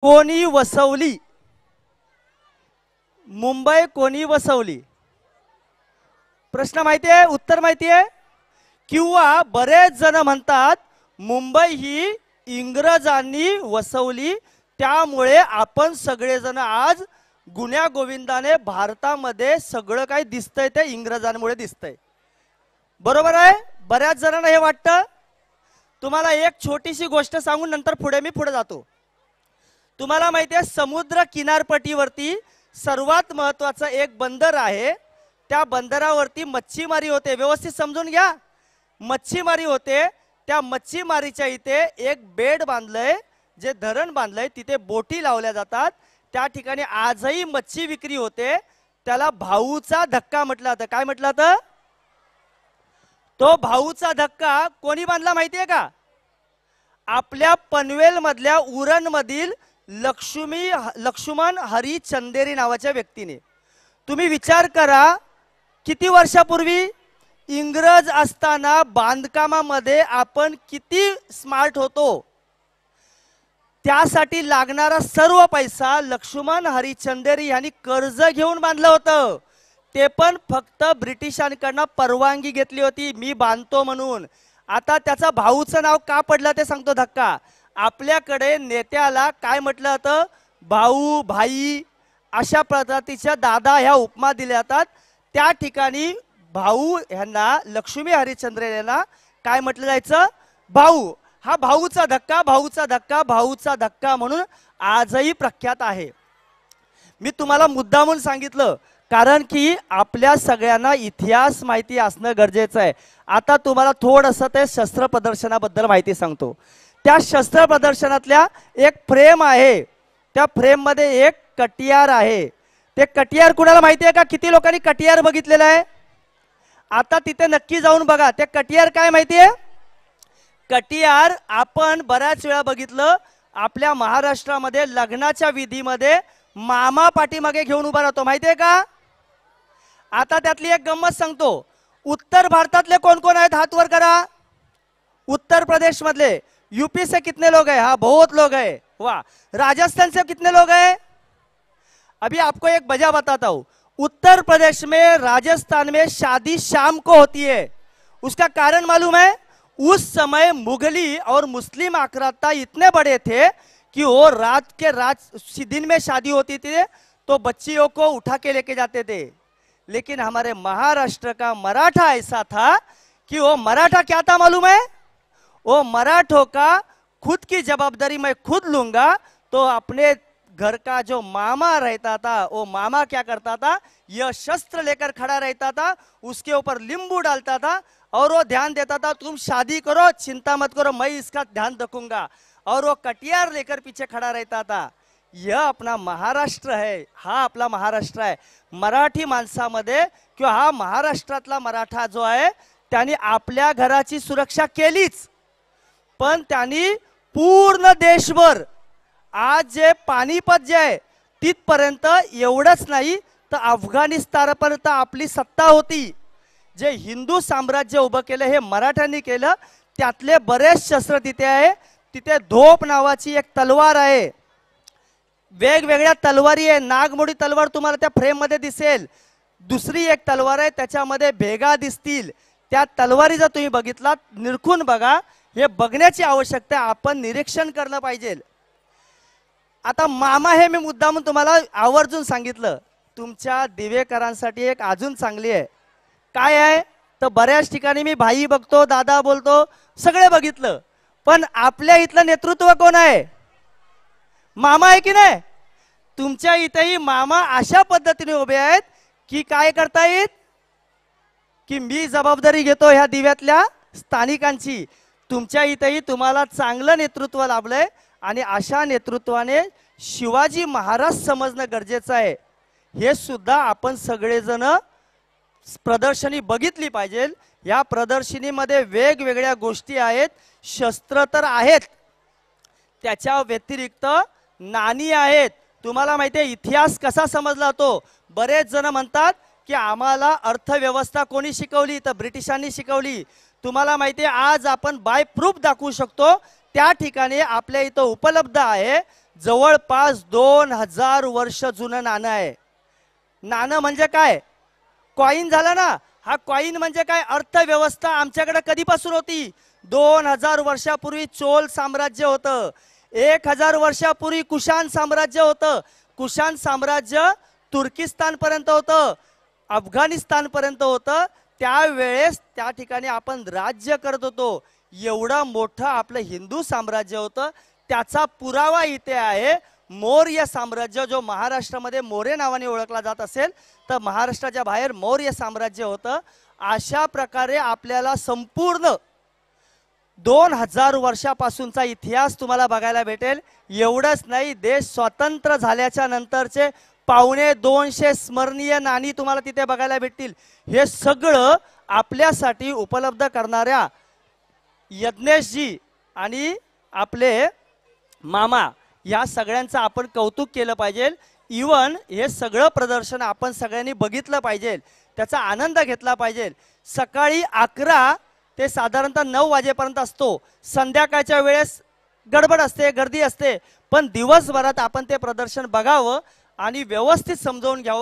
कोणी वसवली? मुंबई कोणी वसवली? प्रश्न माहिती आहे, उत्तर माहिती आहे? किंवा बरेच जण म्हणतात मुंबई ही इंग्रजांनी वसवली, त्यामुळे आपण सगळेजण आज गुण्या गोविंदाने भारतामध्ये सगळं काही दिसतंय ते इंग्रजांमुळे दिसतंय. बरोबर आहे? बऱ्याच जणांना हे वाटतं. तुम्हाला एक छोटीशी गोष्ट सांगून नंतर मी पुढे जातो. तुम्हाला माहिती आहे समुद्र किनारपट्टीवरती सर्वात महत्त्वाचं एक बंदर आहे. त्या बंदरावरती मच्छीमारी होते. व्यवस्थित समजून घ्या. मच्छीमारी होते. त्या मच्छीमारीच्या इथे एक बेड बांधलंय, जे धरण बांधलंय, तिथे बोटी लावल्या जातात. त्या ठिकाणी आजही मच्छी विक्री होते. त्याला भाऊचा धक्का म्हटलं जातं. काय म्हटलं जातं? तो भाऊचा धक्का कोणी बांधला माहितीये का? आपल्या पनवेल मधल्या उरण मधील लक्ष्मण हरी चंदेरी नावाच्या व्यक्तीने. तुम्ही विचार करा, किती वर्षापूर्वी इंग्रज असताना बांधकामामध्ये आपण किती स्मार्ट होतो. त्यासाठी लागणारा सर्व पैसा लक्ष्मण हरी चंदेरी यांनी कर्ज घेऊन बांधलं होतं. ते पण फक्त ब्रिटिशांकडनं परवानगी घेतली होती, मी बांधतो म्हणून. आता त्याचा भाऊचं नाव का पडलं ते सांगतो धक्का. आपल्याकडे नेत्याला काय म्हटलं जातं? भाऊ, भाई अशा पद्धतीच्या दादा ह्या उपमा दिल्या जातात. त्या ठिकाणी भाऊ यांना लक्ष्मी हरिश्चंद्र यांना काय म्हटलं जायचं? भाऊ. हा भाऊचा धक्का, भाऊचा धक्का, भाऊचा धक्का म्हणून आजही प्रख्यात आहे. मी तुम्हाला मुद्दामून सांगितलं कारण की आपल्या सगळ्यांना इतिहास माहिती असणं गरजेचं आहे. आता तुम्हाला थोडंसं ते शस्त्र प्रदर्शनाबद्दल माहिती सांगतो. त्या शस्त्र प्रदर्शनातल्या एक फ्रेम आहे. त्या फ्रेम मध्ये एक कटियार आहे. ते कटियार कुणाला माहिती आहे का? किती लोकांनी कटियार बघितलेलं आहे? आता तिथे नक्की जाऊन बघा. ते कटियार काय माहिती आहे? कटियार आपण बऱ्याच वेळा बघितलं. आपल्या महाराष्ट्रामध्ये लग्नाच्या विधीमध्ये मामा पाठीमागे घेऊन उभा राहतो, माहिती आहे का? आता त्यातली एक गंमत सांगतो. उत्तर भारतातले कोण कोण आहेत? हात वर करा. उत्तर प्रदेश मधले. यूपी से कितने लोग हैं? हाँ, बहुत लोग हैं. वाह. राजस्थान से कितने लोग हैं? अभी आपको एक वजह बताता हूँ. उत्तर प्रदेश में, राजस्थान में शादी शाम को होती है. उसका कारण मालूम है? उस समय मुगली और मुस्लिम आक्रांता इतने बड़े थे कि वो दिन में शादी होती थी तो बच्चियों को उठा के लेके जाते थे. लेकिन हमारे महाराष्ट्र का मराठा ऐसा था कि वो मराठा क्या था मालूम है? वो मराठों का खुद की जवाबदारी मैं खुद लूंगा. तो अपने घर का जो मामा रहता था, वो मामा क्या करता था? यह शस्त्र लेकर खड़ा रहता था, उसके ऊपर नींबू डालता था और वो ध्यान देता था, तुम शादी करो, चिंता मत करो, मैं इसका ध्यान रखूंगा. और वो कटियार लेकर पीछे खड़ा रहता था. यह अपना महाराष्ट्र है. हा आपला महाराष्ट्र आहे. मराठी माणसामध्ये किंवा हा महाराष्ट्रातला मराठा जो आहे त्यांनी आपल्या घराची सुरक्षा केलीच, पण त्यांनी पूर्ण देशभर आज जे पानिपत जे आहे तिथपर्यंत एवढंच नाही तर अफगाणिस्तानपर्यंत आपली सत्ता होती. जे हिंदू साम्राज्य उभं केलं हे मराठ्यांनी केलं. त्यातले बरेच शस्त्र तिथे आहे. तिथे धोप नावाची एक तलवार आहे. वेगवेगळ्या तलवारी आहे. नागमोडी तलवार तुम्हाला त्या फ्रेम मध्ये दिसेल. दुसरी एक तलवार आहे त्याच्यामध्ये भेगा दिसतील. त्या तलवारी जर तुम्ही बघितलात, निरखून बघा. हे बघण्याची आवश्यकता आहे. आपण निरीक्षण करणं पाहिजे. आता मामा हे मी मुद्दामून तुम्हाला आवर्जून सांगितलं. तुमच्या दिवेकरांसाठी एक अजून चांगली आहे. काय आहे तर बऱ्याच ठिकाणी मी भाई बघतो, दादा बोलतो, सगळे बघितलं, पण आपल्या इथलं नेतृत्व कोण आहे? मामा आहे की नाही? तुमच्या इथेही मामा अशा पद्धतीने उभे आहेत की काय करतायत की मी जबाबदारी घेतो ह्या दिव्यातल्या स्थानिकांची. तुमच्या इथेही तुम्हाला चांगलं नेतृत्व लाभलंय आणि अशा नेतृत्वाने शिवाजी महाराज समजणं गरजेचं आहे. हे सुद्धा आपण सगळेजण प्रदर्शनी बघितली पाहिजे. या प्रदर्शनीमध्ये वेगवेगळ्या गोष्टी आहेत. शस्त्र तर आहेत, त्याच्या व्यतिरिक्त नाणी आहेत. तुम्हाला माहिती आहे इतिहास कसा समजला जातो? बरेच जण म्हणतात की आम्हाला अर्थव्यवस्था कोणी शिकवली? तर ब्रिटिशांनी शिकवली. तुम्हाला माहिती आहे आज आपण बाय प्रूफ दाखवू शकतो. त्या ठिकाणी आपल्या इथं उपलब्ध आहे. जवळपास 2000 वर्ष जुनं नाणं आहे. नाणं म्हणजे काय? कॉईन झालं ना. हा कॉईन म्हणजे काय? अर्थव्यवस्था आमच्याकडे कधीपासून होती? 2000 वर्षापूर्वी चोल साम्राज्य होतं. 1000 वर्षापूर्वी कुशाण साम्राज्य होतं. कुशाण साम्राज्य तुर्किस्तान पर्यंत होतं, अफगाणिस्तान पर्यंत होतं. त्यावेळेस त्या ठिकाणी आपण राज्य करत होतो. एवढं मोठं आपलं हिंदू साम्राज्य होतं. त्याचा पुरावा इथे आहे. मौर्य साम्राज्य, जो महाराष्ट्रामध्ये मोरे नावाने ओळखला जात असेल, तर महाराष्ट्राच्या बाहेर मौर्य साम्राज्य होतं. अशा प्रकारे आपल्याला संपूर्ण 2000 वर्षापासूनचा इतिहास तुम्हाला बघायला भेटेल. एवढंच नाही, देश स्वतंत्र झाल्याच्या नंतरचे 250 स्मरणीय नाणी तुम्हाला तिथे बघायला भेटतील. हे सगळं आपल्यासाठी उपलब्ध करणाऱ्या यज्ञेशजी आणि आपले मामा या सगळ्यांचं आपण कौतुक केलं पाहिजे. इवन हे सगळं प्रदर्शन आपण सगळ्यांनी बघितलं पाहिजे, त्याचा आनंद घेतला पाहिजे. सकाळी 11 ते साधारणतः 9 वाजेपर्यंत असतो. संध्याकाळच्या वेळेस गडबड असते, गर्दी असते, पण दिवसभरात आपण ते प्रदर्शन बघावं आणि व्यवस्थित समजावून घ्यावं.